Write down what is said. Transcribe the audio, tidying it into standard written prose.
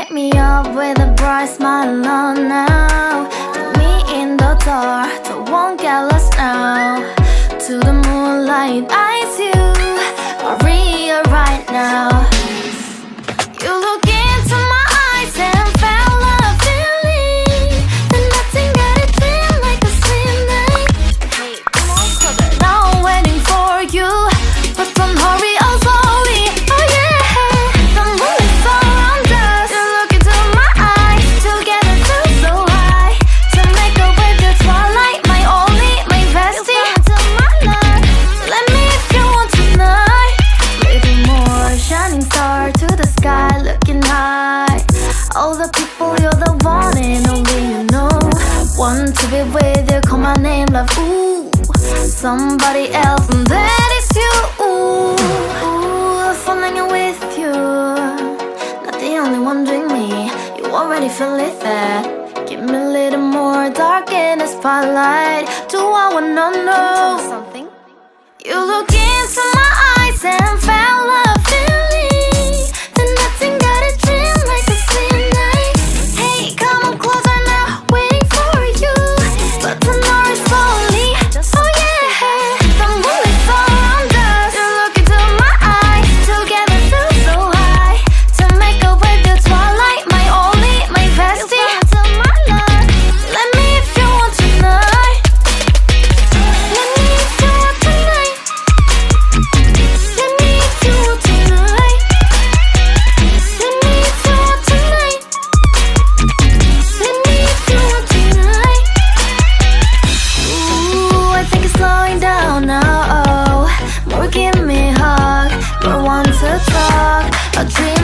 Wake me up with a bright smile on now. Put me in the dark, so won't get lost now. To the moonlight, eyes you are real right now. You look into my eyes and felt a feeling that nothing got it feel like a slim night. Hey, come on, brother. Now I'm waiting for you, but don't hurry, oh slowly. Oh yeah, the moon is around us. You look into my eyes, together feel so high. To make a way the twilight, my only, my bestie. Into my life, let me if you want tonight. Little more shining star to the sky, looking high. All the people, you're the one and only you know. Want to be with you, call my name, love, ooh. Somebody else, and that is you, ooh. Ooh, falling in with you. Not the only one doing me, you already feel it there. Give me a little more dark in the spotlight. Do I wanna know something? You look into my eyes and felt a feeling that nothing got a dream like a slim night. Hey, come on closer now, waiting for you, but the night is slowly. Oh yeah, the moon is around us. You look into my eyes, together feel so high. To make a way the twilight, my only, my bestie. Into my life, let me if you want tonight. Let me if you want tonight. Let me if you want tonight. Let me if you want tonight. Let me if you want tonight. Ooh, I think it's slowing down now. Oh, more give me a hug, more want to talk. A dream